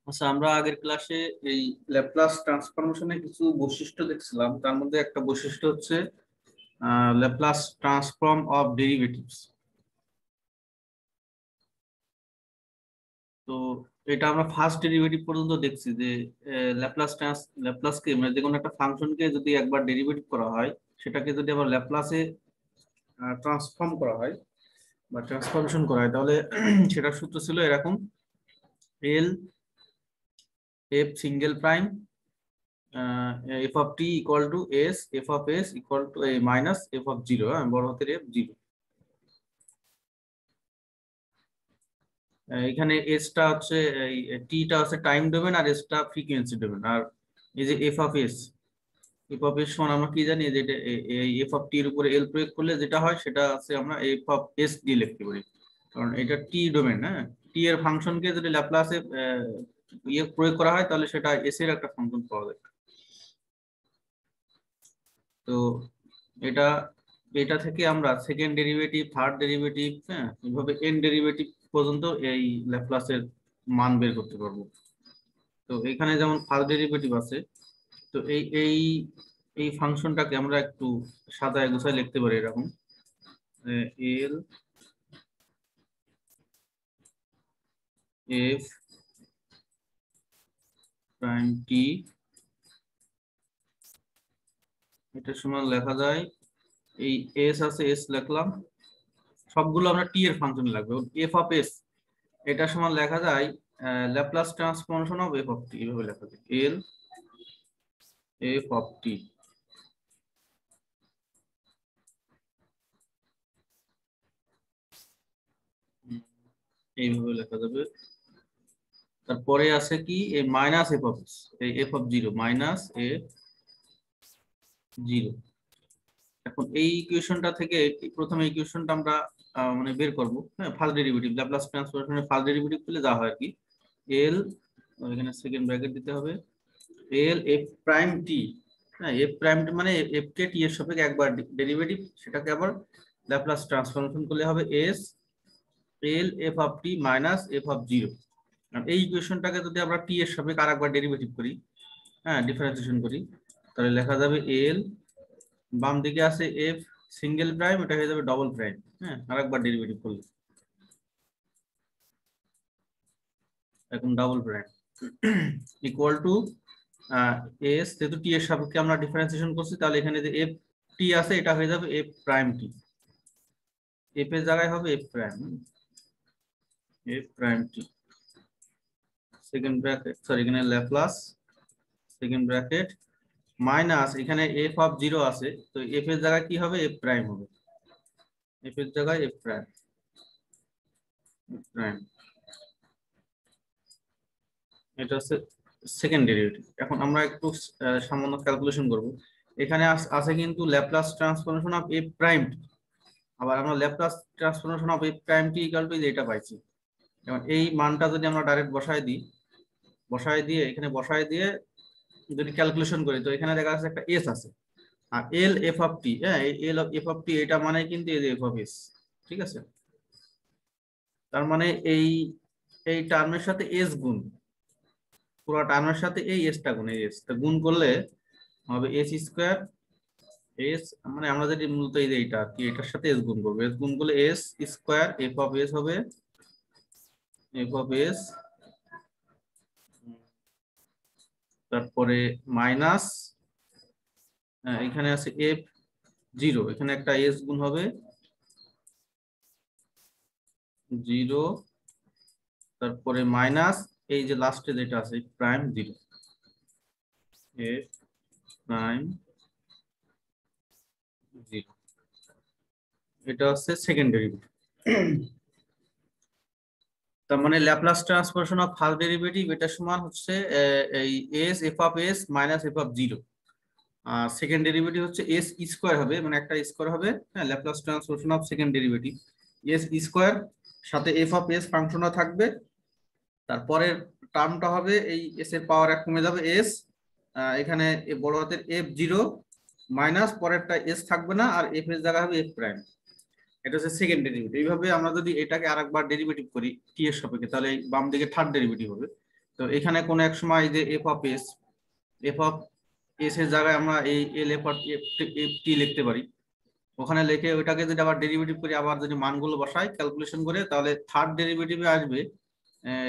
আচ্ছা, আমরা আগের ক্লাসে এই ল্যাপ্লাস ট্রান্সফরমেশনের কিছু বৈশিষ্ট্য দেখছিলাম। তার মধ্যে একটা বৈশিষ্ট্য হচ্ছে ল্যাপ্লাস ট্রান্সফর্ম অফ ডেরিভেটিভস। তো এটা আমরা ফার্স্ট ডেরিভেটিভ পর্যন্ত দেখছি যে ল্যাপ্লাসকে মানে যে কোনো একটা ফাংশনকে যদি একবার ডেরিভেটিভ করা হয়, সেটাকে যদি আবার ল্যাপ্লাসে ট্রান্সফর্ম করা হয় বা ট্রান্সফরমেশন করা হয়, তাহলে সেটার সূত্র ছিল এরকম: L F single prime f of t equal to s f of s equal to a minus f of 0, বড় হাতের f 0। এখানে s টা হচ্ছে t টা হচ্ছে টাইম ডোমেন আর s টা ফ্রিকোয়েন্সি ডোমেন। আর এই যে f of s সমান আমরা কি জানি যে এই f of t এর উপরে l প্রয়োগ করলে যেটা হয় সেটা আছে আমরা f of s দিয়ে লিখতে পারি, কারণ এটা t ডোমেন। হ্যাঁ, t এর ফাংশনকে যদি ল্যাপ্লাসে প্রয়োগ করা হয় তাহলে সেটা s এর একটা ফাংশন পাওয়া যায়। তো এটা এটা থেকে আমরা সেকেন্ড ডেরিভেটিভ, থার্ড ডেরিভেটিভ, হ্যাঁ, এইভাবে এন ডেরিভেটিভ পর্যন্ত এই ল্যাপ্লাসের মান বের করতে পারবো। তো এখানে যেমন ফার্স্ট ডেরিভেটিভ আছে, তো এই এই ফাংশনটাকে আমরা একটু সাজায় গোছায় লিখতে পারি এরকম: এল এফ প্রাইম টি, এটা সমান লেখা যায় এই এস আছে, এস লিখলাম, সবগুলো আমরা টি এর ফাংশনে লাগবে। এফ অফ এস এটা সমান লেখা যায় Laplace transformation of F of T, এইভাবে লেখা যায় এল এফ অফ টি। এইভাবে লেখা যাবে। তারপরে আছে কি এই মাইনাস এফ অফ এস, এই এফ অফ 0 মাইনাস এফ 0। এখন এই ইকুয়েশনটা থেকে প্রথমে ইকুয়েশনটা আমরা মানে বের করব। হ্যাঁ, ফার্স্ট ডেরিভেটিভ ল্যাপ্লাস ট্রান্সফরমেশনের ফার্স্ট ডেরিভেটিভ পেলে যা হয় আর কি, এল, এখানে সেকেন্ড ব্র্যাকেট দিতে হবে, এল এফ প্রাইম টি। হ্যাঁ, এফ প্রাইম মানে এফ কে টি এর সাপেক্ষে একবার ডেরিভেটিভ, সেটাকে আবার ল্যাপ্লাস ট্রান্সফরমেশন করলে হবে S L F of T minus F of 0। এই ইকুয়েশনটাকে যদি আমরা টি এর সাপেক্ষে আরেকবার ডেরিভেটিভ করি, হ্যাঁ, ডিফারেন্সিয়েশন করি, তাহলে লেখা যাবে এল, বাম দিকে আছে এফ সিঙ্গেল প্রাইম, এটা হয়ে যাবে ডবল প্রাইম। হ্যাঁ, আরেকবার ডেরিভেটিভ করলে এখন double prime equal to S, যেহেতু টি এর সাপেক্ষে আমরা ডিফারেন্সিয়েশন করছি, তাহলে এখানে যে এফ টি আছে এটা হয়ে যাবে এফ প্রাইম টি, এফ এর জায়গায় হবে এফ প্রাইম, এফ প্রাইম টি সেকেন্ড ব্র্যাকেট, সরি এখানে ল্যাপ্লাস সেকেন্ড ব্র্যাকেট মাইনাস, এখানে এফ অফ 0 আছে, তো এফ এর জায়গায় কি হবে এফ প্রাইম হবে, এফ এর জায়গায় এফ প্রাইম প্রাইম। এটা হচ্ছে সেকেন্ড ডেরিভেটিভ। এখন আমরা একটু সামান্য ক্যালকুলেশন করব। এখানে আছে কিন্তু Laplace transformation of F prime, আবার আমরা Laplace transformation of F prime T equal two এটা পাইছি। যেমন এই মানটা যদি আমরা ডাইরেক্ট বসায় দিই, এখানে বসায় দিয়ে যদি ক্যালকুলেশন করি, তো এখানে দেখা যাচ্ছে একটা এস আছে, আর এল এফ অফ টি, হ্যাঁ, এল এফ অফ টি এটা মানে কিন্তু এই যে এফ অফ এস, ঠিক আছে। তার মানে এই এই টার্মের সাথে এস গুণ, পুরো টার্মের সাথে এই এসটা গুণ, এই এসটা গুণ করলে হবে এস স্কোয়ার এস, মানে আমরা যদি মূলত এই যে এইটা আর কি, এটার সাথে এস গুণ করবো, এস গুণ করলে S square F of S হবে এফ অফ এস, তারপরে মাইনাস এখানে আছে এফ 0, এখানে একটা এস গুণ হবে 0, তারপরে মাইনাস এই যে লাস্টে যেটা আছে প্রাইম 0, এফ প্রাইম 0, এটা হচ্ছে সেকেন্ড ডেরিভেটিভ। তার মানে Laplace transformation of first derivative এটা সমান হচ্ছে এই S F of S minus F of 0। Second derivative হচ্ছে এস স্কোয়ার হবে, মানে একটা স্কোয়ার হবে। হ্যাঁ, Laplace transformation of second derivative S square, সাথে এফ অফ এস ফাংশনও থাকবে, তারপরের টার্মটা হবে এই এস এর পাওয়ার 1 কমে যাবে এস, এখানে বড় হাতের এফ 0 মাইনাস পরেরটা এস থাকবে না, আর এফ এর জায়গা হবে এফ প্রাইম। এটা হচ্ছে সেকেন্ড ডেরিভেটিভ। এইভাবে আমরা যদি এটাকে আরেকবার ডেরিভেটিভ করি টি এর সাপেক্ষে, তাহলে বাম দিকে থার্ড ডেরিভেটিভ হবে। তো এখানে কোন এক সময় যে এফ অফ এস এর জায়গায় আমরা এই এল এফ টি লিখতে পারি, ওখানে লিখে ওইটাকে যদি আবার ডেরিভেটিভ করি, আবার যদি মানগুলো বসাই ক্যালকুলেশন করে, তাহলে থার্ড ডেরিভেটিভে আসবে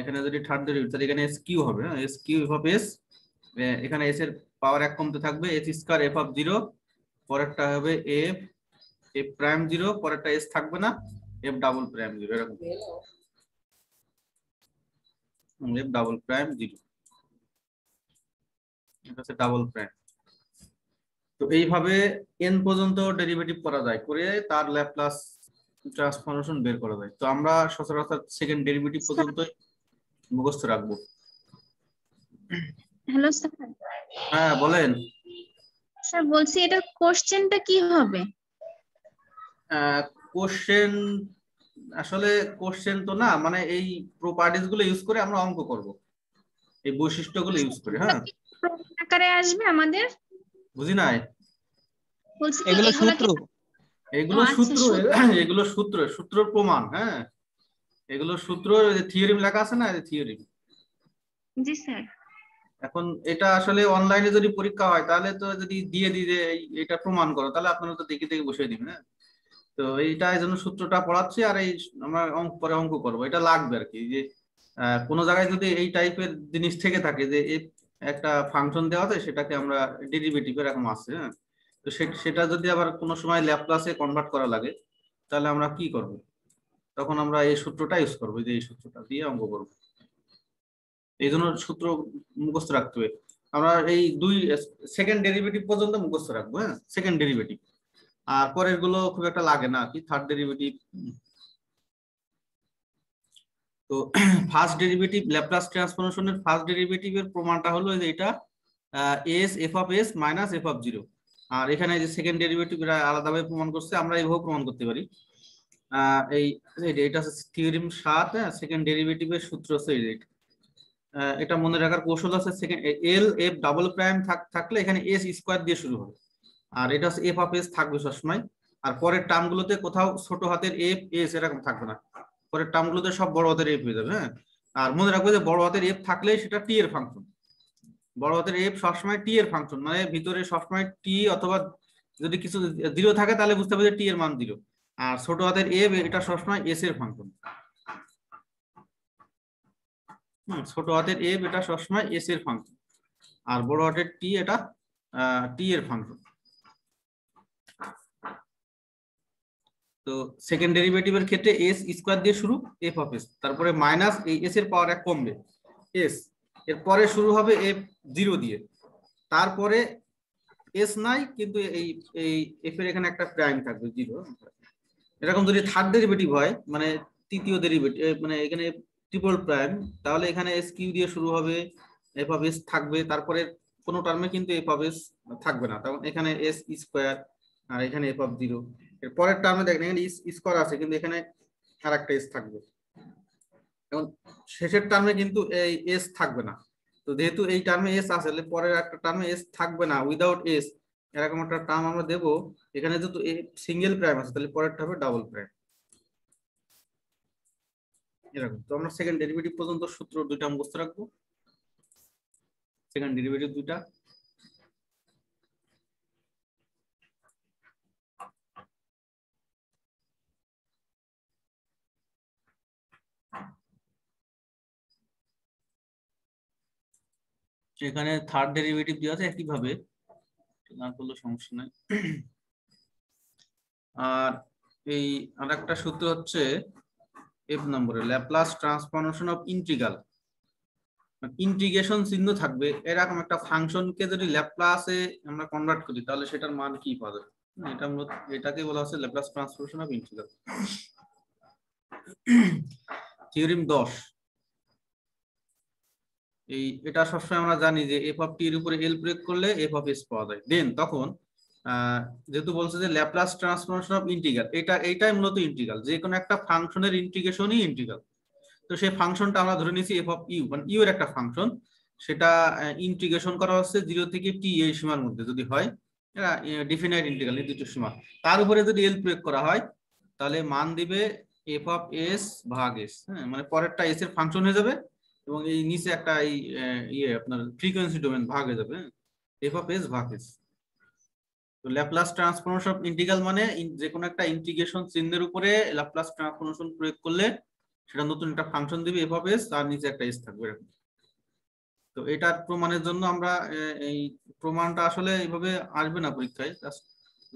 এখানে যদি থার্ড ডেরিভেটিভ, তাহলে এখানে এস কিউ হবে, S Q F of S, এখানে এস এর পাওয়ার এক কমতে থাকবে, এস স্কয়ার এফ অফ 0, পরেরটা হবে এফ এফ প্রাইম 0, পরেরটা এস থাকবে না, এফ ডাবল প্রাইম 0, এরকম এফ ডাবল প্রাইম 0, এটা হচ্ছে ডাবল প্রাইম। তো এইভাবে এন পর্যন্ত ডেরিভেটিভ করা যায়, করে তার ল্যাপ্লাস ট্রান্সফরমেশন বের করা যায়। তো আমরা সচরাচর সেকেন্ড ডেরিভেটিভ পর্যন্ত মুখস্থ রাখবো। Hello sir. হ্যাঁ বলেন। স্যার বলছি এটা কোশ্চেনটা কি হবে? কোশ্চেন আসলে কোশ্চেন তো না, মানে এই প্রপার্টিজ গুলো ইউজ করে আমরা অঙ্ক করব, এই বৈশিষ্ট্যগুলো ইউজ করে। হ্যাঁ আকারে আসবে আমাদের? বুঝি নাই। বলছি কি এগুলো এগুলা সূত্র, এগুলো সূত্র, এগুলো সূত্র প্রমাণ। হ্যাঁ এগুলো সূত্র, থিওরিম লেখা আছে না, থিওরিম। জি স্যার। এখন এটা আসলে অনলাইনে যদি পরীক্ষা হয়, তাহলে তো যদি দিয়ে দিই যে এটা প্রমাণ করো, তাহলে আপনারা তো দেখে দেখে বসিয়ে দিবেন। হ্যাঁ তো এইটা এই জন্য সূত্রটা পড়াচ্ছি, আর এই আমরা পরে অঙ্ক করবো, এটা লাগবে আর কি। যে কোনো জায়গায় যদি এই টাইপের জিনিস থেকে থাকে যে একটা ফাংশন দেওয়া আছে, সেটাকে আমরা ডেরিভেটিভ এরকম আছে, হ্যাঁ তো সেটা যদি আবার কোনো সময় ল্যাপ্লাসে কনভার্ট করা লাগে, তাহলে আমরা কি করব, তখন আমরা এই সূত্রটা ইউজ করবো, যে এই সূত্রটা দিয়ে অঙ্ক করবো। এই জন্য সূত্র মুখস্থ রাখতে হবে। আমরা এই সেকেন্ড ডেরিভেটিভ পর্যন্ত মুখস্থ রাখবো। হ্যাঁ সেকেন্ড ডেরিভেটিভ, আর পরের গুলো খুব একটা লাগে না কি, থার্ড ডেরিভেটিভ। তো ফার্স্ট ডেরিভেটিভ, ল্যাপ্লাস ট্রান্সফরমেশনের ফার্স্ট ডেরিভেটিভের প্রমাণটা হলো যে এটা S F of S minus F of 0। আর এখানে যে সেকেন্ড ডেরিভেটিভ এটা আলাদাভাবে প্রমাণ করছে, আমরা এইভাবে প্রমাণ করতে পারি। এই এটা হচ্ছে থিওরেম 7। হ্যাঁ সেকেন্ড ডেরিভেটিভের সূত্র হচ্ছে এটা মনে রাখার কৌশল আছে। Second L F double prime থাকলে এখানে এস স্কোয়ার দিয়ে শুরু হবে, আর এটা হচ্ছে এফ অফ এস থাকবে সবসময়। আর পরের টার্মগুলোতে কোথাও ছোট হাতের এফ এস এরকম থাকবে না, পরের টার্মগুলোতে সব বড় হাতের এফ হয়ে যাবে। হ্যাঁ আর মনে রাখবে যে বড় হাতের এফ থাকলে সেটা টি এর ফাংশন, বড় হাতের এফ সবসময় টি এর ফাংশন, মানে ভিতরে সবসময় টি, অথবা যদি কিছু 0 থাকে তাহলে বুঝতে হবে যে টি এর মান 0। আর ছোট হাতের এফ এটা সবসময় এস এর ফাংশন, ছোট হাতের এফ এটা সবসময় এস এর ফাংশন, আর বড় হাতের টি এটা টি এর ফাংশন। তো সেকেন্ড ডেরিভেটিভের ক্ষেত্রে এস স্কোয়ার দিয়ে শুরু, এফ অফ এস, তারপরে মাইনাস এই এস এর পাওয়ার এক কমবে এস, এরপরে শুরু হবে এফ 0 দিয়ে, তারপরে এস নাই কিন্তু এই এই এফ এর এখানে একটা প্রাইম থাকবে 0। এরকম যদি থার্ড ডেরিভেটিভ হয়, মানে তৃতীয় ডেরিভেটিভ, মানে এখানে ট্রিপল প্রাইম, তাহলে এখানে এস কিউ দিয়ে শুরু হবে, এফ অফ এস থাকবে, তারপরে কোনো টার্মে কিন্তু এফ অফ এস থাকবে না, তখন এখানে এস স্কোয়ার, আর এখানে এফ অফ 0। এর পরের টার্মে দেখেন এখানে স্কোয়ার আছে, কিন্তু এখানে আর একটা এস থাকবে। এবং শেষের টার্মে কিন্তু এই এস থাকবে না। তো যেহেতু এই টার্মে এস আছে, তাহলে পরের একটা টার্মে এস থাকবে না, উইদাউট এস এরকম একটা টার্ম আমরা দেবো। এখানে যেহেতু সিঙ্গেল প্রাইম আছে, তাহলে পরেরটা হবে ডাবল প্রাইম, এরকম। তো আমরা সেকেন্ড ডেরিভেটিভ পর্যন্ত সূত্র দুইটা মুখস্থ রাখবো, সেকেন্ড ডেরিভেটিভ দুইটা। এখানে থার্ড ডেরিভেটিভ দেওয়া আছে একইভাবে, না করলে সমস্যা নাই। আর এই আরেকটা সূত্র হচ্ছে এফ নম্বরে Laplace transformation of integral, integration চিহ্ন থাকবে এরকম একটা ফাংশনকে যদি ল্যাপ্লাসে আমরা কনভার্ট করি, তাহলে সেটার মান কি পাওয়া যাবে, এটা এটাকে বলা হচ্ছে Laplace transformation of integral. Theorem 10, এটা সবসময় আমরা জানি যে এফ অফ টি এর উপরে এল প্রয়োগ করলে এফ অফ এস পাওয়া যায়। দেন তখন যেহেতু বলছে যে ল্যাপ্লাস ট্রান্সফরমেশন অফ ইন্টিগ্রাল, এইটাই মূলত ইন্টিগ্রাল, যে কোনো একটা ফাংশনের ইন্টিগ্রেশনই ইন্টিগ্রাল। তো সেই ফাংশনটা আমরা ধরে নিয়েছি এফ অফ ইউ, মানে ইউ এর একটা ফাংশন, সেটা ইন্টিগ্রেশন করা হচ্ছে 0 থেকে টি এই সীমার মধ্যে যদি হয়, ডিফিনাইট ইন্টিগ্রাল এই দুটো সীমা, তার উপরে যদি এল প্রয়োগ করা হয়, তাহলে মান দিবে এফ অফ এস ভাগ এস। হ্যাঁ, মানে পরেরটা এস এর ফাংশন হয়ে যাবে এবং এই নিচে একটা এই আপনার ফ্রিকোয়েন্সি ডোমেন ভাগ হয়ে যাবে, এফ অফ এস ভাগ এস। তো ল্যাপ্লাস ট্রান্সফরমেশন অফ ইন্টিগ্রাল মানে যে কোনো একটা ইন্টিগ্রেশন চিহ্নের উপরে ল্যাপ্লাস ট্রান্সফরমেশন প্রয়োগ করলে সেটা নতুন একটা ফাংশন দিবে এফ অফ এস, আর নিচে একটা এস থাকবে এরকম। তো এটার প্রমাণের জন্য আমরা এই প্রমাণটা আসলে এইভাবে আসবে না পরীক্ষায়,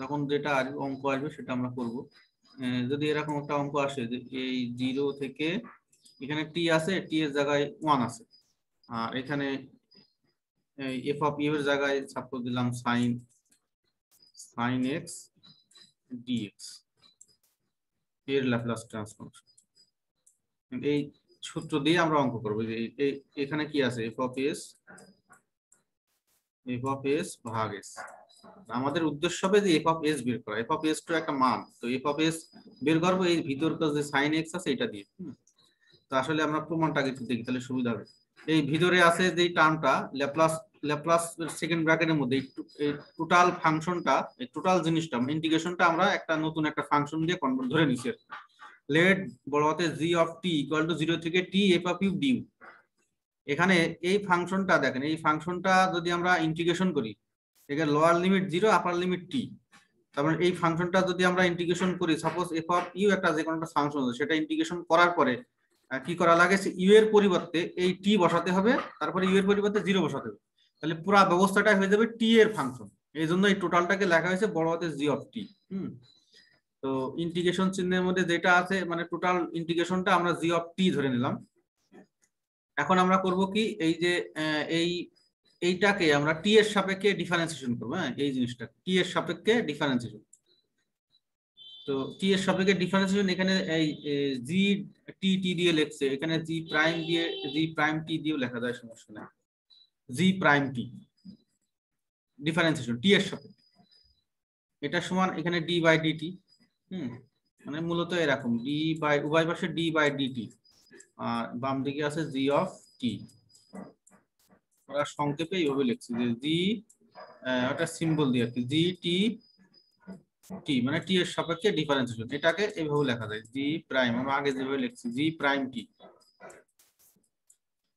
যখন যেটা অঙ্ক আসবে সেটা আমরা করব। যদি এরকম একটা অঙ্ক আসে যে এই 0 থেকে এখানে টি আছে, টি এর জায়গায় 1 আছে, আর এখানে এফ অফ ইউ এর জায়গায় সাপোজ দিলাম সাইন এক্স ডিএক্স এর ল্যাপ্লাস ট্রান্সফরমেশন। এই সূত্র দিয়ে আমরা অঙ্ক করবো যে এখানে কি আছে এফ অফ এস ভাগ এস। আমাদের উদ্দেশ্য হবে যে এফ অফ এস বের করা, এফ অফ এস তো একটা মান, তো এফ অফ এস বের করবো এই ভিতরকার যে সাইন এক্স আছে এটা দিয়ে। তো আসলে আমরা প্রমাণটাকে একটু দেখি তাহলে সুবিধা হবে। এই ভিতরে আছে যে টার্মটা ল্যাপ্লাস সেকেন্ড ব্র্যাকেটের মধ্যে এই টোটাল ফাংশনটা, এই টোটাল জিনিসটা ইন্টিগ্রেশনটা আমরা একটা নতুন একটা ফাংশন দিয়ে কনভার্ট ধরে নিছি। লেট বড় হাতে G of T equal to 0 থেকে T F of U du. এখানে এই ফাংশনটা দেখেন, এই ফাংশনটা যদি আমরা ইন্টিগ্রেশন করি, এখানে লোয়ার লিমিট 0 আপার লিমিট টি, তারপরে এই ফাংশনটা যদি আমরা ইন্টিগ্রেশন করি, সাপোজ এফ অফ ইউ একটা যে কোনো একটা ফাংশন আছে, সেটা ইন্টিগ্রেশন করার পরে কি করা লাগে, ইউ এর পরিবর্তে এই টি বসাতে হবে, তারপরে ইউ এর পরিবর্তে 0 বসাতে হবে, তাহলে পুরো ব্যবস্থাটা হয়ে যাবে টি এর ফাংশন। এই জন্য এই টোটালটাকে লেখা হয়েছে বড় হাতে জি অফ টি। তো ইন্টিগ্রেশন চিহ্নের মধ্যে যেটা আছে মানে টোটাল ইন্টিগ্রেশনটা আমরা জি অফ টি ধরে নিলাম। এখন আমরা করব কি, এই যে এইটাকে আমরা টি এর সাপেক্ষে ডিফারেন্সিয়েশন করবো। হ্যাঁ, এই জিনিসটা টি এর সাপেক্ষে ডিফারেন্সিয়েশন। তো টি এর সাপেক্ষে ডিফারেন্সিয়েশন এখানে এই জি টি টি দিয়ে লিখছে, এখানে জি প্রাইম দিয়ে জি প্রাইম টি দিয়েও লেখা যায়, সমস্যা নেই। জি প্রাইম টি ডিফারেন্সিয়েশন টি এর সাপেক্ষে, এটা সমান এখানে ডি বাই ডিটি। মানে মূলত এরকম ডি বাই উভয় পাশে ডি বাই ডিটি, আর বাম দিকে আছে জি অফ টি। আমরা সংক্ষেপে এইভাবে লিখছি যে জি একটা সিম্বল দিয়ে আর কি, জি টি টি মানে টি এর সাপেক্ষে ডিফারেন্সিয়েশন, এটাকে এইভাবে লেখা যায় জি প্রাইম, আমরা আগে যেভাবে লিখছি জি প্রাইম টি।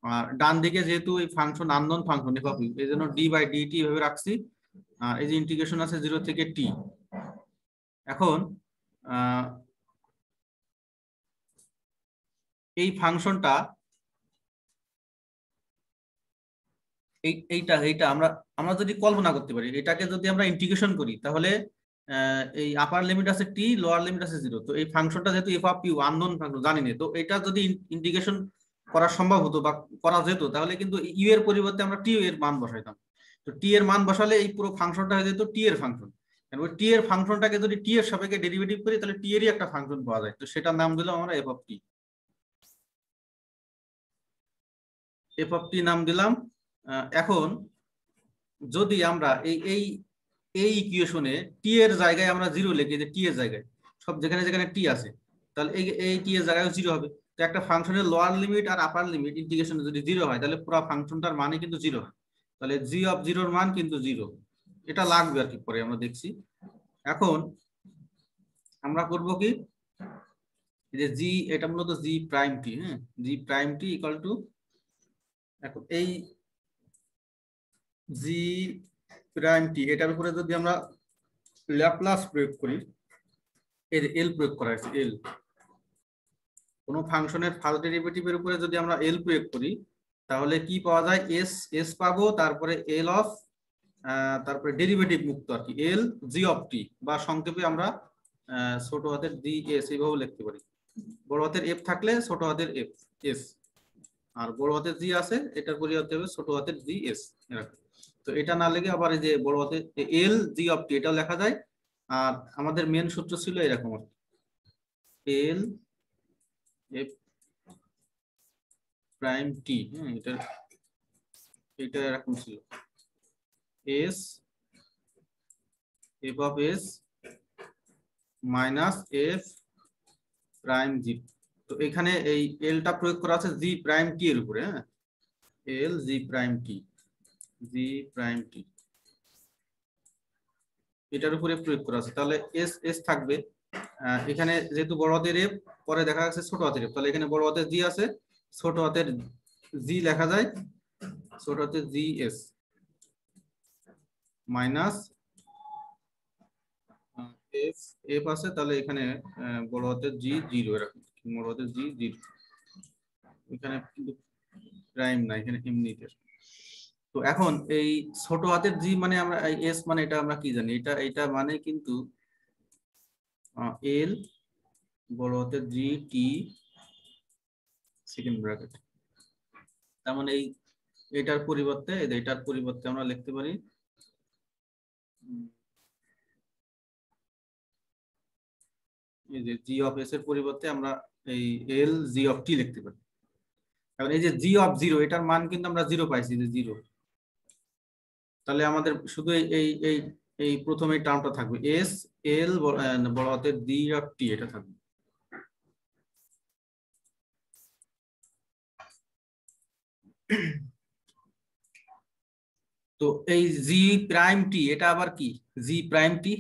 আর ডান দিকে যেহেতু এই function unknown function F of U, এই জন্য ডি বাই ডিটি এভাবে রাখছি। আর এই যে ইন্টিগ্রেশন আছে 0 থেকে টি। এখন এই ফাংশনটা এইটা আমরা আমরা যদি কল্পনা করতে পারি, এটাকে যদি আমরা ইন্টিগ্রেশন করি, তাহলে এই আপার লিমিট আছে টি, লোয়ার লিমিট আছে 0। তো এই ফাংশনটা যেহেতু F of U unknown function জানি না, তো এটা যদি ইন্টিগ্রেশন করা সম্ভব হতো বা করা যেত, তাহলে কিন্তু ইউ এর পরিবর্তে আমরা টি এর মান বসাইতাম। তো টি এর মান বসালে এই পুরো ফাংশনটা হয়ে যেত টি এর ফাংশন। টি এর ফাংশনটাকে যদি টি এর সাপেক্ষে ডেরিভেটিভ করি, তাহলে টি এরই একটা ফাংশন পাওয়া যায়। তো সেটার নাম দিলাম আমরা F of T. F of T নাম দিলাম। এখন যদি আমরা এই ইকুয়েশনে টি এর জায়গায় আমরা 0 লিখি, যে টি এর জায়গায় সব যেখানে যেখানে টি আছে, তাহলে এই টি এর জায়গায় 0 হবে। তো একটা ফাংশনের লোয়ার লিমিট আর আপার লিমিট ইন্টিগ্রেশনে যদি 0 হয়, তাহলে পুরো ফাংশনটার মানে কিন্তু 0 হয়। তাহলে জি অফ 0 এর মান কিন্তু 0, এটা লাগবে আর কি, পরে আমরা দেখছি। এখন আমরা করব কি, যে জি এটা মূলত জি প্রাইম টি। হ্যাঁ, জি প্রাইম টি ইকুয়াল টু, এখন এই জি প্রাইম টি এটার উপরে যদি আমরা ল্যাপ্লাস প্রয়োগ করি, এর এল প্রয়োগ করা হয়েছে, এল কোনো ফাংশনের ফার্স্ট ডেরিভেটিভের উপরে যদি আমরা এল প্রয়োগ করি, তাহলে কি পাওয়া যায়, এস এস পাবো, তারপরে এল অফ তারপরে ডেরিভেটিভ মুক্ত আর কি, এল জি অফ টি, বা সংক্ষেপে আমরা ছোট হাতের ডি এস এইভাবে লিখতে পারি। বড় হাতের এফ থাকলে ছোট হাতের এফ এস, আর বড় হাতের জি আছে এটার পরিবর্তে হবে ছোট হাতের জি এস এরকম। তো এটা না লেগে আবার এই যে বড় হাতের এল জি অফ টি এটাও লেখা যায়। আর আমাদের মেন সূত্র ছিল এরকম, এল এফ প্রাইম টি। এটা এরকম ছিল, S F of S minus F prime G. তো এখানে এই এলটা প্রয়োগ করা আছে জি প্রাইম টি এর উপরে। হ্যাঁ, এল জি প্রাইম টি, জি প্রাইম টি এটার উপরে প্রয়োগ করা আছে, তাহলে এস এস থাকবে, এখানে যেহেতু বড় হাতের এফ, পরে দেখা যাচ্ছে ছোট হাতের এফ, তাহলে এখানে বড় হাতের জি আছে, ছোট হাতের জি লেখা যায়, ছোট হাতের G S minus F, F আছে, তাহলে এখানে বড় হাতের জি জিরো, এরকম বড় হাতের জি জিরো। এখানে কিন্তু প্রাইম না, এখানে এমনিতে। তো এখন এই ছোট হাতের জি মানে আমরা এস মানে এটা আমরা কি জানি, এটা এটা মানে কিন্তু এল বড় হাতের জি টি সেকেন্ড ব্র্যাকেট। তার মানে এটার পরিবর্তে আমরা লিখতে পারি এই যে জি অফ এস এর পরিবর্তে আমরা এই এল জি অফ টি লিখতে পারি। এখন এই যে জি অফ জিরো, এটার মান কিন্তু আমরা জিরো পাইছি, যে জিরো। তাহলে আমাদের শুধু এই এই এই এই প্রথম এই টার্মটা থাকবে, এস এল বড় হাতের জি অফ টি, এটা থাকবে। তো এই জি প্রাইম টি এটা আবার কি, জি প্রাইম টি,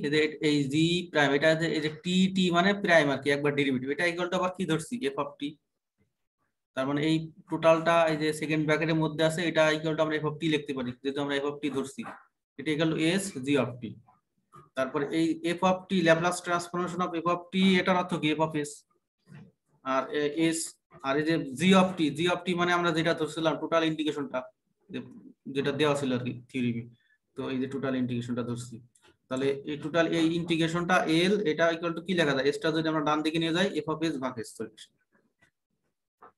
এই জি প্রাইম এটা যে এই যে টি টি মানে প্রাইম আর কি, একবার ডেরিভেটিভ, এটা ইকুয়াল টু আবার কি ধরছি, এফ অফ টি। তার মানে এই টোটালটা এই যে সেকেন্ড ব্র্যাকেটের মধ্যে আছে, এটা ইকুয়াল টু আমরা এফ অফ টি লিখতে পারি, যেহেতু আমরা এফ অফ টি ধরছি। এটা equal to S G of T. তারপরে এই F of T Laplace transformation of F of T, এটার অর্থ কি, এফ অফ এস। আর এস, আর এই যে জি অফ টি, জি অফ টি মানে আমরা যেটা ধরছিলাম টোটাল ইন্টিগ্রেশনটা, যেটা দেওয়া ছিল আর কি থিওরি। তো এই যে টোটাল ইন্টিগ্রেশনটা ধরছি, তাহলে এই টোটাল এই ইন্টিগ্রেশনটা এল, এটা ইকুয়াল টু কি লেখা যায়, এসটা যদি আমরা ডান দিকে নিয়ে যাই, এফ অফ এস ভাগ এস সলিউশন।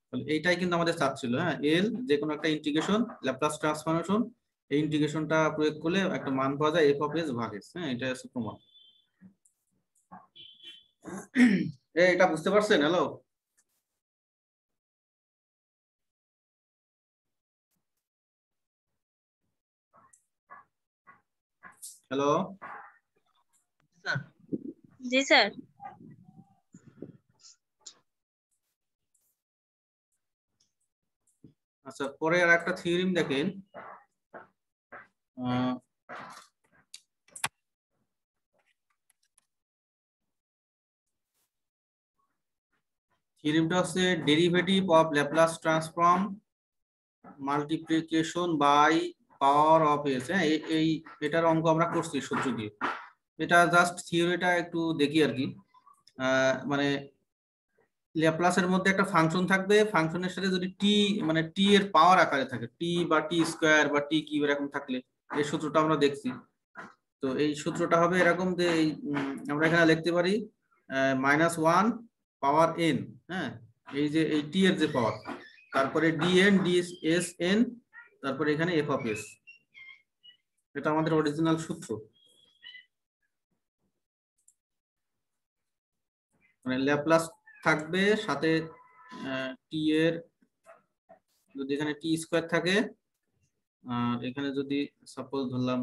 তাহলে এইটাই কিন্তু আমাদের চাপ ছিল, হ্যাঁ, এল যে কোনো একটা ইন্টিগ্রেশন ল্যাপ্লাস ট্রান্সফরমেশন, এই ইন্টিগ্রেশনটা প্রয়োগ করলে একটা মান পাওয়া যায় এফ অফ এস ভাগ এস। হ্যাঁ, এটা হচ্ছে প্রমাণ। এটা বুঝতে পারছেন? Hello, hello. জি স্যার। আচ্ছা, পরে আর একটা থিওরিম দেখেন, থিওরিমটা হচ্ছে derivative of Laplace transform multiplication by power of S. হ্যাঁ, এই এটার অঙ্ক আমরা করছি সূত্র দিয়ে। এটা জাস্ট থিওরিটা একটু দেখি আর কি। মানে ল্যাপ্লাসের মধ্যে একটা ফাংশন থাকবে, ফাংশনের সাথে যদি টি মানে টি এর পাওয়ার আকারে থাকে, টি বা টি স্কোয়ার বা টি কিউব এরকম থাকলে, এই সূত্রটা আমরা দেখছি। তো এই সূত্রটা হবে এরকম যে আমরা এখানে লিখতে পারি -1 পাওয়ার এন। হ্যাঁ, এই যে এই টি এর যে পাওয়ার, তারপরে ডিএন ডি এস এন, তারপরে এখানে এফ অফ এস। এটা আমাদের অরিজিনাল সূত্র। মানে ল্যাপ্লাস থাকবে সাথে টি এর, যদি এখানে টি স্কোয়ার থাকে, আর এখানে যদি সাপোজ ধরলাম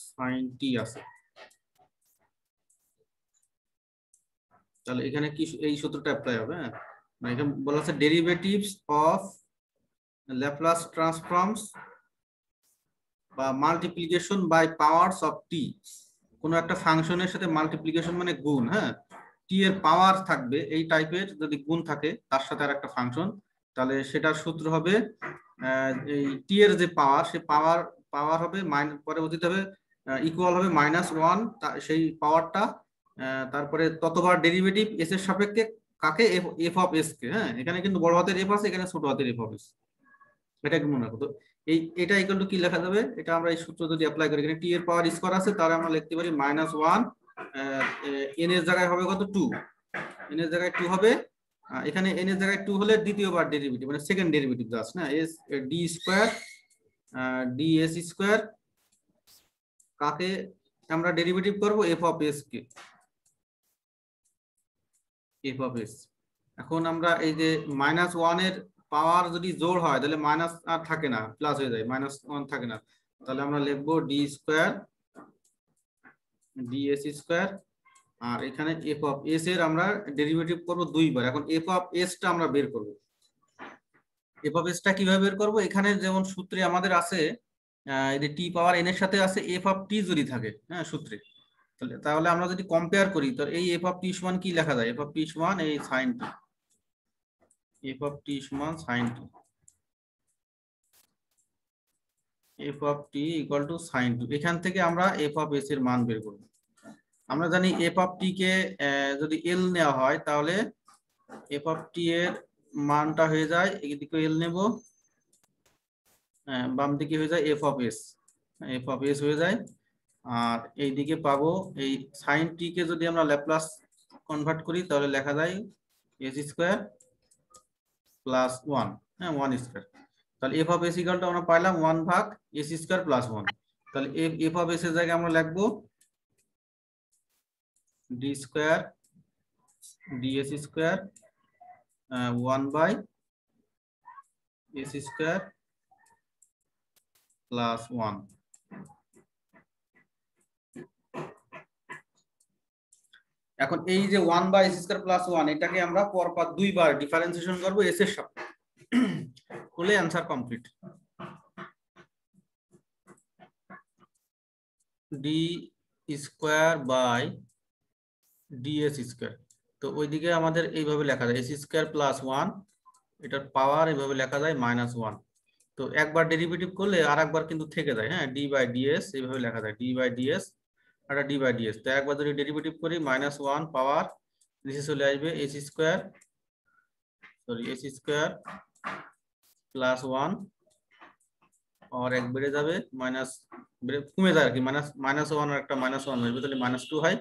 সাইন টি আছে, তাহলে এখানে কি এই সূত্রটা অ্যাপ্লাই হবে। হ্যাঁ, মানে এখানে বলা আছে ডেরিভেটিভস অফ ল্যাপ্লাস ট্রান্সফর্মস বা মাল্টিপ্লিকেশন বাই পাওয়ারস অফ টি। কোনো একটা ফাংশনের সাথে মাল্টিপ্লিকেশন মানে গুণ, হ্যাঁ, টি এর পাওয়ার থাকবে এই টাইপের, যদি গুণ থাকে তার সাথে আর একটা ফাংশন, তাহলে সেটার সূত্র হবে এই টি এর যে পাওয়ার, সে পাওয়ার পাওয়ার হবে পরবর্তীতে হবে ইকুয়াল হবে -1 সেই পাওয়ারটা, তারপরে ততবার ডেরিভেটিভ এস এর সাপেক্ষে কাকে, এফ অফ এস কে। হ্যাঁ, এখানে কিন্তু বড় হাতের এফ আছে, এখানে ছোট হাতের এফ অফ এস, এটা কি মনে রাখো। তো এটা ইকুয়াল টু কি লেখা যাবে, এটা আমরা এই সূত্র যদি অ্যাপ্লাই করি, এখানে টি এর পাওয়ার স্কয়ার আছে, তাহলে আমরা লিখতে পারি -1, এন এর জায়গায় হবে কত, 2, এন এর জায়গায় 2 হবে। এখানে এন এর জায়গায় 2 হলে দ্বিতীয়বার ডেরিভেটিভ মানে সেকেন্ড ডেরিভেটিভ জাস্ট না, S D square D S square, কাকে আমরা ডেরিভেটিভ করব, F of S K, F of S. এখন আমরা এই যে -1 এর পাওয়ার যদি জোড় হয়, তাহলে মাইনাস আর থাকে না, প্লাস হয়ে যায়, -1 থাকে না, তাহলে আমরা লিখবো ডি স্কয়ার ডিএস স্কয়ার। আর এখানে এফ অফ এস এর আমরা ডেরিভেটিভ করব 2 বার। এখন এফ অফ এস টা আমরা বের করব। এফ অফ এস টা কিভাবে বের করব, এখানে যেমন সূত্রে আমাদের আছে এই টি পাওয়ার এন এর সাথে আছে এফ অফ টি যদি থাকে, হ্যাঁ, সূত্রে, তাহলে আমরা যদি কম্পেয়ার করি তো এই এফ অফ টি সমান কি লেখা যায়? এফ অফ টি সমান এই sine T, F of T সমান sine T, F of T equal to sine T. এখান থেকে আমরা এফ অফ এস এর মান বের করব। আমরা জানি এফ অফ টি কে যদি এল নেওয়া হয় তাহলে এফ অফ টি এর মানটা হয়ে যায়, এদিকে এল নেব, বাম দিকে হয়ে যায় F of S, F of S হয়ে যায়। আর এইদিকে পাবো এই সাইন টি কে যদি আমরা ল্যাপ্লাস কনভার্ট করি তাহলে লেখা যায় এস স্কোয়ার প্লাস ওয়ান, হ্যাঁ, ওয়ান স্কোয়ার। তাহলে এফ অফ এস ইকালটা আমরা পাইলাম ওয়ান ভাগ এস স্কোয়ার প্লাস ওয়ান। তাহলে এফ অফ এস এর জায়গায় আমরা লিখবো D square DS square one by S square plus one. এখন এই যে one by S square plus one, এটাকে আমরা পরপর দুইবার ডিফারেন্সিয়েশন করবো এস এর সাথে, করলে answer complete. D square by DS square, তো ওইদিকে আমাদের এইভাবে লেখা যায় এস স্কোয়ার প্লাস ওয়ান, এটার পাওয়ার এইভাবে লেখা যায় মাইনাস ওয়ান। তো একবার ডেরিভেটিভ করলে আর একবার কিন্তু থেকে যায়, হ্যাঁ, ডি বাই ডিএস এইভাবে লেখা যায়, ডি বাই ডিএস আর ডি বাই ডিএস। তো একবার যদি ডেরিভেটিভ করি মাইনাস ওয়ান পাওয়ার নিচে চলে আসবে S square, sorry S square plus one, আর এক বেড়ে যাবে মাইনাস, কমে যায় আর কি, মাইনাস ওয়ান আর একটা মাইনাস ওয়ান আসবে, তাহলে মাইনাস টু হয়।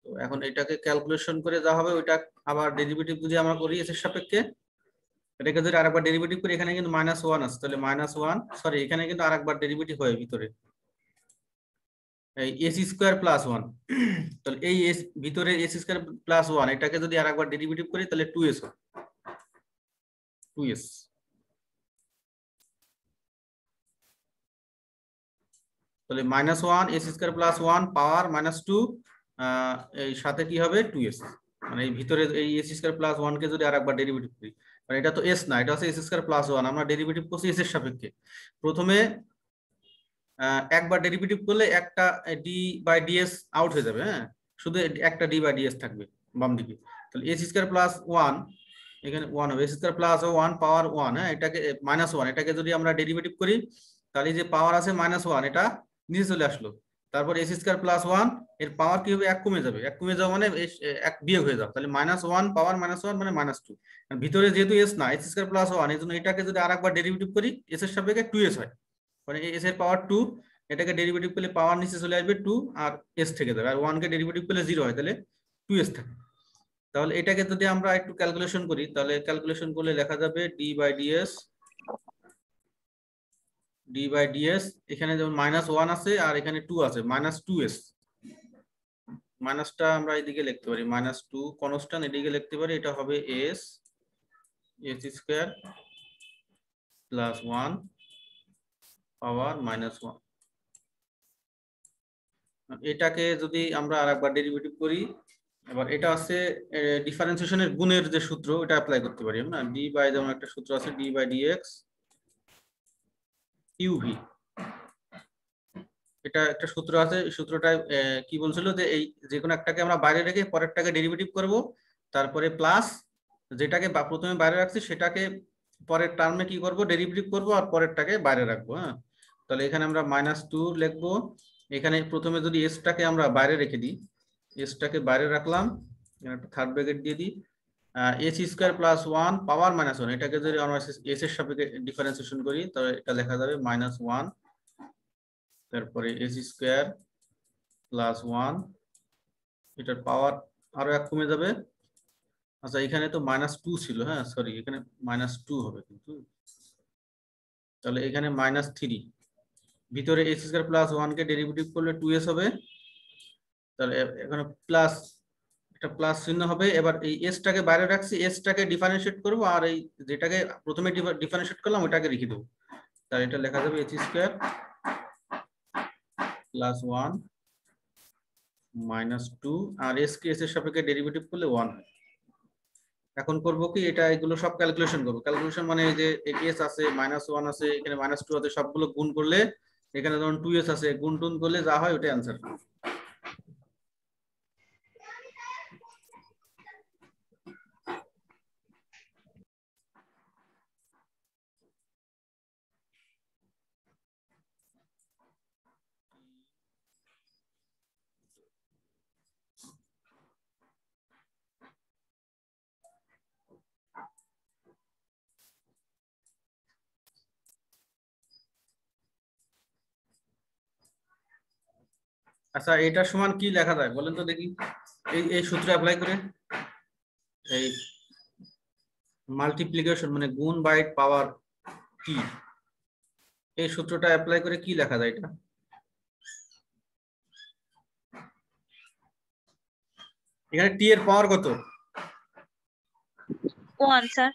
তো এখন এটাকে ক্যালকুলেশন করে যা হবে ওইটা আবার ডেরিভেটিভ যদি আমরা করি এস এর সাপেক্ষে, এটাকে যদি আরেকবার ডেরিভেটিভ করি, এখানে কিন্তু মাইনাস ওয়ান আছে, তাহলে মাইনাস ওয়ান, সরি এখানে কিন্তু আরেকবার ডেরিভেটিভ হয় ভিতরে এই এস স্কোয়ার প্লাস ওয়ান, তাহলে এই এস ভিতরে এস স্কোয়ার প্লাস ওয়ান এটাকে যদি আরেকবার ডেরিভেটিভ করি তাহলে টু এস হয়, টু এস। তাহলে minus one S square plus one power minus two, এই সাথে কি হবে টু এস, মানে এই ভিতরে এই এস স্কোয়ার প্লাস ওয়ান কে যদি আরেকবার ডেরিভেটিভ করি, মানে এটা তো এস না, এটা হচ্ছে এস স্কোয়ার প্লাস ওয়ান, আমরা ডেরিভেটিভ করছি এস এর সাপেক্ষে। প্রথমে একবার ডেরিভেটিভ করলে একটা ডি বাই ডিএস আউট হয়ে যাবে, হ্যাঁ, শুধু একটা ডি বাই ডিএস থাকবে বাম দিকে। তাহলে এস স্কোয়ার প্লাস ওয়ান, এখানে ওয়ান হবে, S square plus one power one, হ্যাঁ, এটাকে মাইনাস ওয়ান, এটাকে যদি আমরা ডেরিভেটিভ করি তাহলে যে পাওয়ার আছে মাইনাস ওয়ান এটা নিচে চলে আসলো। তারপর এস স্কোয়ার প্লাস ওয়ান এর পাওয়ার কি হবে, এক কমে যাবে, এক কমে যাওয়া মানে এক বিয়োগ হয়ে যাবে, তাহলে minus one power minus one মানে মাইনাস টু। ভিতরে যেহেতু এস না, এস স্কোয়ার প্লাস ওয়ান, এই জন্য এটাকে যদি আরেকবার ডেরিভেটিভ করি এস এর সাপেক্ষে টু এস হয়, মানে এস এর পাওয়ার টু, এটাকে ডেরিভেটিভ করলে পাওয়ার নিচে চলে আসবে টু আর এস থেকে যাবে, আর ওয়ান কে ডেরিভেটিভ করলে জিরো হয়, তাহলে টু এস থাকে। তাহলে এটাকে যদি আমরা একটু ক্যালকুলেশন করি তাহলে ক্যালকুলেশন করলে লেখা যাবে D by DS, D by DS, এখানে যেমন মাইনাস ওয়ান আছে আর এখানে টু আছে, মাইনাস টু এস, মাইনাসটা আমরা এদিকে লিখতে পারি মাইনাস টু কনস্ট্যান্ট, এদিকে লিখতে পারি, এটা হবে S S square plus one power minus one. এটাকে যদি আমরা আরেকবার ডেরিভেটিভ করি, এবার এটা আছে ডিফারেন্সিয়েশনের গুণের যে সূত্র এটা অ্যাপ্লাই করতে পারি না, ডি বাই, যেমন একটা সূত্র আছে ডি বাই ডিএক্স ইউভি, এটা একটা সূত্র আছে, সূত্রটা কি বলছিল যে এই যে কোনো একটাকে আমরা বাইরে রেখে পরেরটাকে ডেরিভেটিভ করব, তারপরে প্লাস যেটাকে প্রথমে বাইরে রাখছি সেটাকে পরের টার্মে কি করব ডেরিভেটিভ করব, আর পরেরটাকে বাইরে রাখবো, হ্যাঁ। তাহলে এখানে আমরা মাইনাস টু লিখবো, এখানে প্রথমে যদি এসটাকে আমরা বাইরে রেখে দিই, এসটাকে বাইরে রাখলাম, একটা থার্ড ব্র্যাকেট দিয়ে দিই, S square plus one power minus one, এটাকে যদি আমরা এস এর সাপেক্ষে ডিফারেন্সিয়েশন করি তাহলে এটা লেখা যাবে মাইনাস ওয়ান, তারপরে এস স্কোয়ার প্লাস ওয়ান, এটার পাওয়ার আরো এক কমে যাবে, আচ্ছা এখানে তো মাইনাস টু ছিল, হ্যাঁ সরি এখানে মাইনাস টু হবে কিন্তু, তাহলে এখানে মাইনাস থ্রি, ভিতরে এস স্কোয়ার প্লাস ওয়ান কে ডেরিভেটিভ করলে টু এস হবে, তাহলে এখানে প্লাস, একটা প্লাস চিহ্ন হবে। এবার এই এসটাকে বাইরে রাখছি, এসটাকে ডিফারেন্সিয়েট করব, আর এই যেটাকে প্রথমে ডিফারেন্সিয়েট করলাম ওটাকে রেখে দেবো, তাহলে এটা লেখা যাবে S square plus one minus two, আর এস কে এস এর সাপেক্ষে ডেরিভেটিভ করলে ওয়ান হয়। এখন করবো কি, এটা এগুলো সব ক্যালকুলেশন করবো। ক্যালকুলেশন মানে এই যে এস আছে, -1 আছে, এখানে -2 আছে, সবগুলো গুণ করলে এখানে ধরুন 2s আছে, গুণ টুন করলে যা হয় ওটাই অ্যান্সার। আচ্ছা, এটার সমান কি লেখা যায় বলেন তো দেখি, এই এই সূত্র অ্যাপ্লাই করে, এই মাল্টিপ্লিকেশন মানে গুণ বাই পাওয়ার টি, এই সূত্রটা অ্যাপ্লাই করে কি লেখা যায় এটা? এখানে টি এর পাওয়ার কত? 1 স্যার।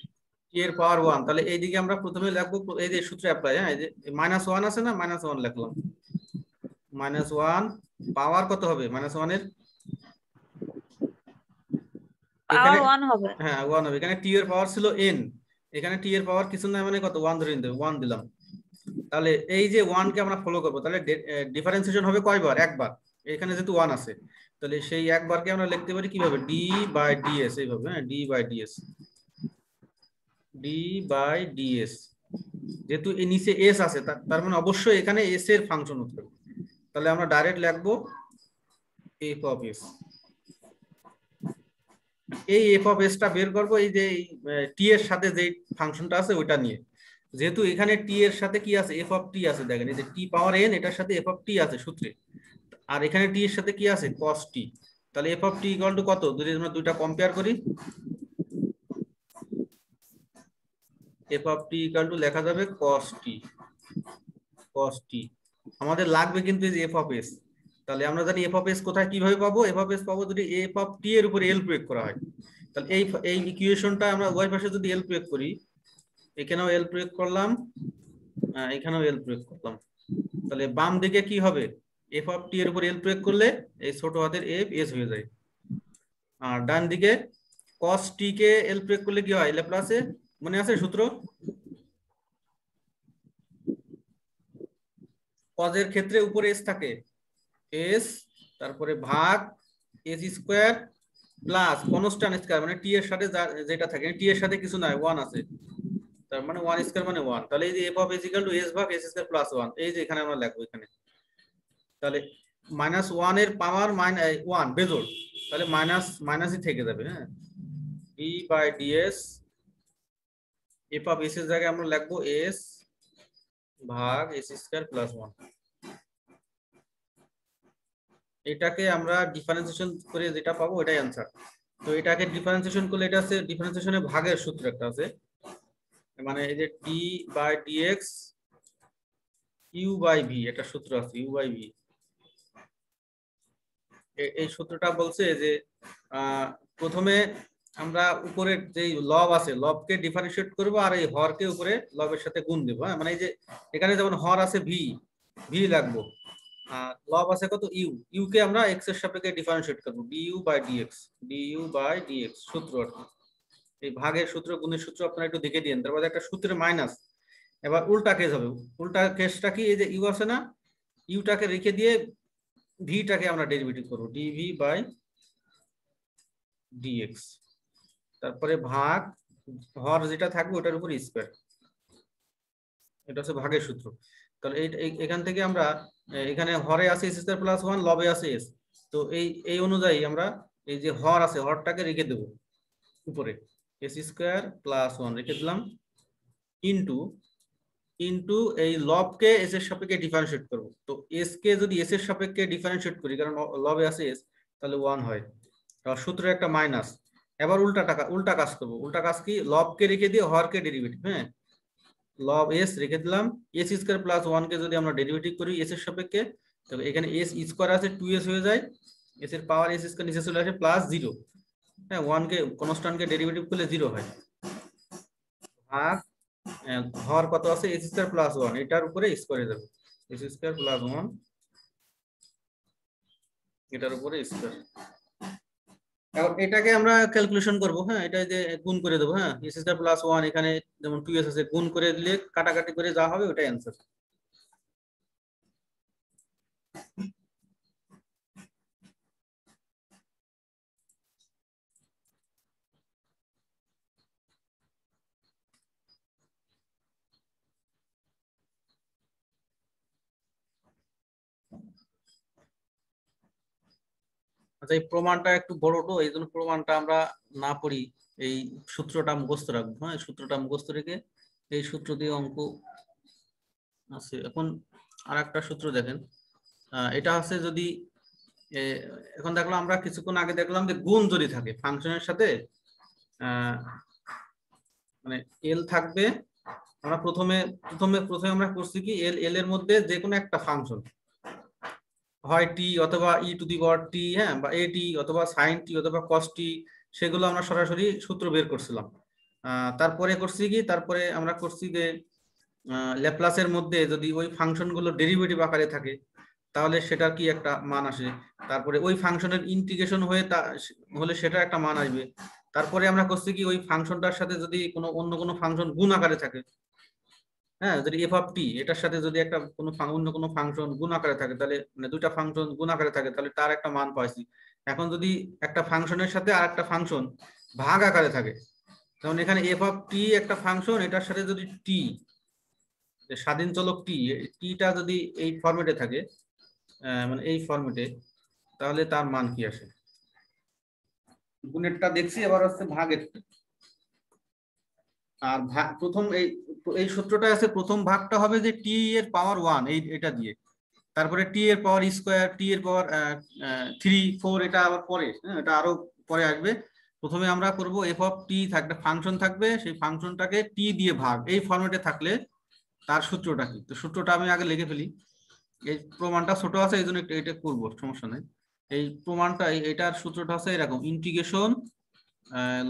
টি এর পাওয়ার 1, তাহলে এইদিকে আমরা প্রথমে লিখবো এই যে সূত্র অ্যাপ্লাই, হ্যাঁ, এই যে -1 আছে না, -1 লিখলাম, -1 পাওয়ার কত হবে -1 এর? পাওয়ার এখানে 1 হবে। হ্যাঁ 1 হবে, এখানে টি এর পাওয়ার ছিল n, এখানে টি এর পাওয়ার কিছু না মানে কত 1 ধরে নিতে হবে, 1 দিলাম। তাহলে এই যে 1 কে আমরা ফলো করবো, তাহলে ডিফারেন্সিয়েশন হবে কয়বার? একবার। এখানে যেহেতু 1 আছে, তাহলে সেই একবারকে আমরা লিখতে পারি কিভাবে, ডি বাই ডিএস, এইভাবে, হ্যাঁ, D by DS, D by DS. যেহেতু এই নিচে এস আছে, তার মানে অবশ্যই এখানে এস এর ফাংশন হতে হবে, তাহলে আমরা ডাইরেক্ট লিখবো এফ অফ এস। এই এফ অফ এস টা বের করবো এই যে টি এর সাথে যে ফাংশনটা আছে ওইটা নিয়ে। যেহেতু এখানে টি এর সাথে কি আছে, এফ অফ টি আছে, দেখেন এই যে টি পাওয়ার এন, এটার সাথে এফ অফ টি আছে সূত্রে, আর এখানে টি এর সাথে কি আছে, কস টি। তাহলে F of T equal two কত, যদি আমরা দুইটা কম্পেয়ার করি, F of T equal two লেখা যাবে কস টি, কস টি। আমাদের লাগবে কিন্তু এই যে এফ অফ এস, তাহলে আমরা জানি এফ অফ এস কোথায় কিভাবে পাবো, এফ অফ এস পাবো যদি এফ অফ টি এর উপরে এল প্রয়োগ করা হয়। তাহলে এই এই ইকুয়েশনটা আমরা উভয় পাশে যদি এল প্রয়োগ করি, এখানেও এল প্রয়োগ করলাম, এখানেও এল প্রয়োগ করলাম, তাহলে বাম দিকে কি হবে, এফ অফ টি এর উপর এল প্রয়োগ করলে এই ছোট হাতের এফ এস হয়ে যায়, আর ডান দিকে cos t কে এল প্রয়োগ করলে কি হয়, ল্যাপ্লাসে, মনে আছে সূত্র, cos এর ক্ষেত্রে উপরে এস থাকে, এস, তারপরে ভাগ S square plus constant square, মানে টি এর সাথে যেটা থাকে, টি এর সাথে কিছু নাই, 1 আছে, তার মানে 1 স্কয়ার মানে 1, তাহলে এই যে F of S equal to S ভাগ এস স্কয়ার প্লাস 1, এই যে এখানে আমরা লিখবো এখানে, তাহলে -1 এর পাওয়ার 1 বেজোড়, তাহলে মাইনাসই থেকে যাবে, হ্যাঁ, D by DS, F of S এর জায়গায় আমরা লিখবো এস ভাগ এস স্কয়ার প্লাস 1। এটাকে আমরা ডিফারেন্সিয়েশন করে যেটা পাবো এটাই অ্যান্সার। তো এটাকে ডিফারেন্সিয়েশন করলে এটা আছে ডিফারেন্সিয়েশনের ভাগের সূত্র একটা আছে, মানে এই যে D by DX U by V, এটা সূত্র আছে ইউ বাই ভি। এই সূত্রটা বলছে যে প্রথমে আমরা উপরের যে লব আছে লবকে ডিফারেন্সিয়েট করব, আর এই হরকে উপরে লবের সাথে গুণ দেবো, হ্যাঁ, মানে এই যে এখানে যেমন হর আছে ভি, ভি লাগবো, আর লব আছে কত ইউ, ইউ কে আমরা এক্স এর সাপেক্ষে ডিফারেন্সিয়েট করব, DU by DX, DU by DX সূত্র আর কি। এই ভাগের সূত্র গুণের সূত্র আপনারা একটু দেখে দিন, তারপরে একটা সূত্রে মাইনাস। এবার উল্টা কেস হবে, উল্টা কেসটা কি, এই যে ইউ আছে না, ইউটাকে রেখে দিয়ে ভিটাকে আমরা ডেরিভেটিভ করব, ডিভি বাই ডিএক্স, তারপরে ভাগ হর যেটা থাকবে ওটার উপর স্কয়ার, এটা হচ্ছে ভাগের সূত্র। তাহলে এখান থেকে আমরা এখানে হরে আছে এস স্কয়ার প্লাস 1, লবে আছে এস, তো এই অনুযায়ী আমরা এই যে হর আছে হরটাকে রেখে দেব উপরে, এস স্কয়ার প্লাস 1 রেখে দিলাম, ইনটু ইনটু এই লবকে এস এর সাপেক্ষে ডিফারেন্সিয়েট করব, তো এস কে যদি এস এর সাপেক্ষে ডিফারেন্সিয়েট করি কারণ লবে আছে এস, তাহলে 1 হয়, আর সূত্রে একটা মাইনাস। এবার উল্টা কাজ করব, উল্টা কাজ কি, লবকে রেখে দিয়ে হরকে ডেরিভেটিভ, হ্যাঁ, লব এস রেখে দিলাম, এস স্কয়ার প্লাস 1 কে যদি আমরা ডেরিভেটিভ করি এস এর সাপেক্ষে, তবে এখানে এস স্কয়ার আছে 2s হয়ে যায়, এস এর পাওয়ার এস স্কয়ার নিচে চলে আসে প্লাস 0, হ্যাঁ, 1 কে কনস্ট্যান্ট কে ডেরিভেটিভ করলে 0 হয়, আর হর কত আছে এস স্কয়ার প্লাস 1, এটার উপরে স্কয়ারে যাবে, এস স্কয়ার প্লাস 1 এটার উপরে স্কয়ার, এখন এটাকে আমরা ক্যালকুলেশন করব। হ্যাঁ, এটা যে গুণ করে দেবো। হ্যাঁ, এস স্কয়ার প্লাস 1 এখানে যেমন 2s আছে, গুণ করে দিলে কাটাকাটি করে যা হবে ওটাই অ্যান্সার। আচ্ছা, এই প্রমাণটা একটু বড় তো, এই জন্য প্রমাণটা আমরা না পড়ি, এই সূত্রটা মুখস্থ রাখবো। হ্যাঁ, সূত্রটা মুখস্থ রেখে এই সূত্র দিয়ে অঙ্ক আছে। এখন আর একটা সূত্র দেখেন, এটা হচ্ছে যদি এখন দেখলাম আমরা কিছুক্ষণ আগে দেখলাম যে গুণ যদি থাকে ফাংশনের সাথে, আহ, মানে এল থাকবে। আমরা প্রথমে প্রথমে প্রথমে আমরা করছি কি, এল এর মধ্যে যে কোনো একটা ফাংশন, হয় টি অথবা ই টু দি পাওয়ার টি, হ্যাঁ, বা এ টি অথবা সাইন টি অথবা কস টি, সেগুলো আমরা সরাসরি সূত্র বের করছিলাম। তারপরে করছি কি, তারপরে আমরা করছি যে ল্যাপ্লাসের মধ্যে যদি ওই ফাংশন গুলো ডেরিভেটিভ আকারে থাকে তাহলে সেটার কি একটা মান আসে, তারপরে ওই ফাংশনের ইন্টিগ্রেশন হয়ে হলে সেটা একটা মান আসবে। তারপরে আমরা করছি কি, ওই ফাংশনটার সাথে যদি কোনো অন্য কোনো ফাংশন গুণ আকারে থাকে, হ্যাঁ, যদি এফ অফ টি এটার সাথে যদি একটা কোনো অন্য কোনো ফাংশন গুণ আকারে থাকে, তাহলে মানে দুইটা ফাংশন গুণ আকারে থাকে, তাহলে তার একটা মান পাইছি। এখন যদি একটা ফাংশনের সাথে আর একটা ফাংশন ভাগ আকারে থাকে, যেমন এখানে এফ অফ টি একটা ফাংশন, এটার সাথে যদি টি স্বাধীন চলক টি, টিটা যদি এই ফরম্যাটে থাকে, মানে এই ফরম্যাটে, তাহলে তার মান কি আসে। গুণেরটা দেখছি, এবার হচ্ছে ভাগের। আর ভাগ প্রথম এই এই সূত্রটা আছে, প্রথম ভাগটা হবে যে টি এর পাওয়ার 1 এই এটা দিয়ে, তারপরে টি এর পাওয়ার স্কোয়ার, টি এর পাওয়ার 3 4, এটা আবার পরে, হ্যাঁ, এটা আরো পরে আসবে। প্রথমে আমরা করব এফ অফ টি থাকবে, ফাংশন থাকবে, সেই ফাংশনটাকে টি দিয়ে ভাগ, এই ফরম্যাটে থাকলে তার সূত্রটা কি। তো সূত্রটা আমি আগে লিখে ফেলি, এই প্রমাণটা ছোট আছে এই জন্য এটা করবো, সমস্যা নেই। এই প্রমাণটা এটার সূত্রটা আছে এরকম, ইন্টিগ্রেশন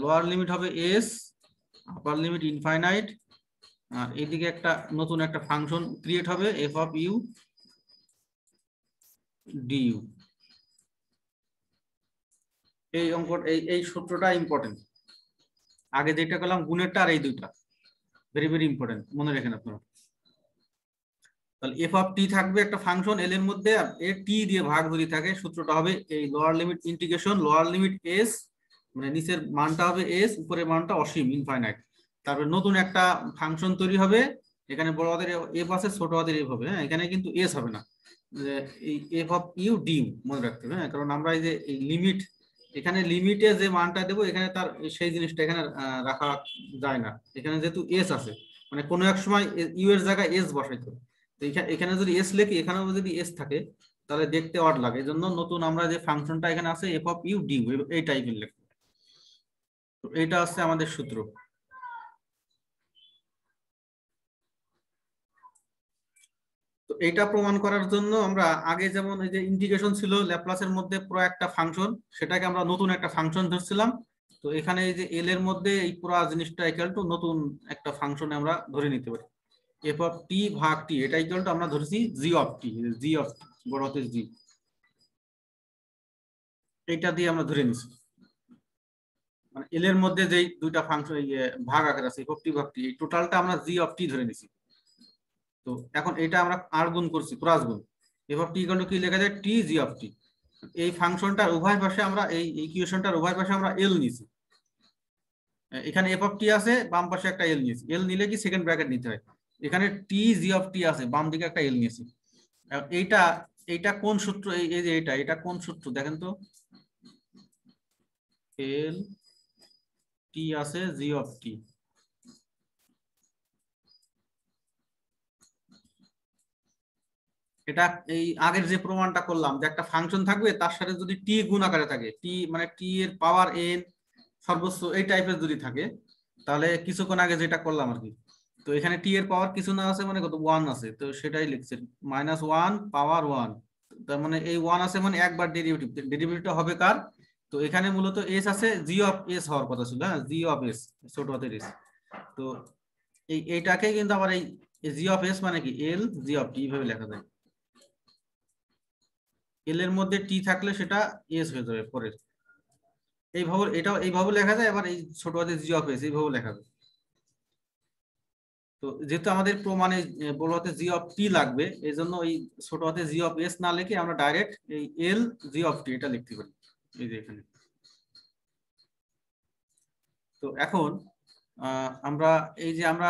লোয়ার লিমিট হবে এস, আপার লিমিট ইনফাইনাইট, আর এদিকে একটা নতুন একটা ফাংশন ক্রিয়েট হবে এফ অফ ইউ ডিইউ। এই অঙ্ক এই সূত্রটা ইম্পর্টেন্ট। আগে যেটা করলাম গুণেরটা আর এই দুইটা ভেরি ভেরি ইম্পর্টেন্ট, মনে রাখেন আপনারা। তাহলে এফ অফ টি থাকবে একটা ফাংশন এল এর মধ্যে, আর এর টি দিয়ে ভাগ যদি থাকে, সূত্রটা হবে এই lower limit integration lower limit S, মানে নিচের মানটা হবে এস, উপরের মানটা অসীম ইনফাইনাইট। তারপরে নতুন একটা ফাংশন তৈরি হবে, এখানে বড় হাতের এফ আছে, ছোট হাতের এফ হবে। হ্যাঁ, এখানে কিন্তু এস হবে না, এই এফ অফ ইউ ডিউ মনে রাখতে হবে। হ্যাঁ, কারণ আমরা এই যে এই লিমিট, এখানে লিমিটে যে মানটা দেবো এখানে তার সেই জিনিসটা এখানে রাখা যায় না। এখানে যেহেতু এস আছে, মানে কোনো এক সময় ইউ এর জায়গায় এস বসাইতে হবে। তো এখানে যদি এস লিখি, এখানেও যদি এস থাকে তাহলে দেখতে অড লাগে। এই জন্য নতুন আমরা যে ফাংশনটা এখানে আছে এফ অফ ইউ ডিউ এই টাইপের লিখবো। তো এটা হচ্ছে আমাদের সূত্র। তো এটা প্রমাণ করার জন্য আমরা আগে যেমন এই যে ইন্টিগ্রেশন ছিল ল্যাপ্লাসের মধ্যে পুরো একটা ফাংশন, সেটাকে আমরা নতুন একটা ফাংশন ধরছিলাম। তো এখানে এই যে এল এর মধ্যে এই পুরো জিনিসটা ইকুয়াল টু নতুন একটা ফাংশনে আমরা ধরে নিতে পারি, এফ অফ টি ভাগ টি, এটা ইকুয়াল টু আমরা ধরেছি জি অফ টি, জি অফ বড় হাতের জি, এইটা দিয়ে আমরা ধরে নিছি। মানে এল এর মধ্যে যে দুইটা ফাংশন ভাগ আকার আছে এফ অফ টি ভাগ টি, এই টোটালটা আমরা জি অফ টি ধরে নিছি। তো এখন এটা আমরা আর গুণ করছি, ক্রস গুণ, F of T equal two কি লেখা যায়, টি জি অফ টি। এই ফাংশনটার উভয় পাশে আমরা এই ইকুয়েশনটার উভয় পাশে আমরা এল নিছি। এখানে এফ অফ টি আছে, বাম পাশে একটা এল নিয়েছি, এল নিলে কি সেকেন্ড ব্র্যাকেট নিতে হয়। এখানে টি জি অফ টি আছে, বাম দিকে একটা এল নিয়েছি। এইটা এইটা কোন সূত্র, এই যে এটা কোন সূত্র দেখেন তো, এল টি আছে জি অফ টি, এটা এই আগের যে প্রমাণটা করলাম যে একটা ফাংশন থাকবে তার সাথে যদি টি গুণ আকারে থাকে, টি মানে টি এর পাওয়ার এন সর্বোচ্চ এই টাইপের যদি থাকে, তাহলে কিছুক্ষণ আগে যেটা করলাম আর কি। তো এখানে টি এর পাওয়ার কিছু না আছে, মানে কত 1 আছে, তো সেটাই লিখছে -1 পাওয়ার 1। তার মানে এই 1 আছে মানে একবার ডেরিভেটিভ, ডেরিভেটিভটা হবে কার, তো এখানে মূলত এস আছে, জি অফ এস হওয়ার কথা ছিল, হ্যাঁ, জি অফ এস ছোট হাতের এস। তো এইটাকে কিন্তু আবার এই জি অফ এস মানে কি এল জি অফ টি এইভাবে লেখা যায়। এল এর মধ্যে টি থাকলে সেটা এস হয়ে যাবে পরের। এইভাবে এটাও এইভাবে লেখা যায়, আবার এই ছোট হাতে জি অফ এস এইভাবে লেখা যায়। তো যেহেতু আমাদের প্রমাণে বড় হাতে জি অফ টি লাগবে, এই জন্য এই ছোট হাতে জি অফ এস না লিখে আমরা ডাইরেক্ট এই এল জি অফ টি এটা লিখতে পারি এই যে এখানে। তো এখন আমরা এই যে আমরা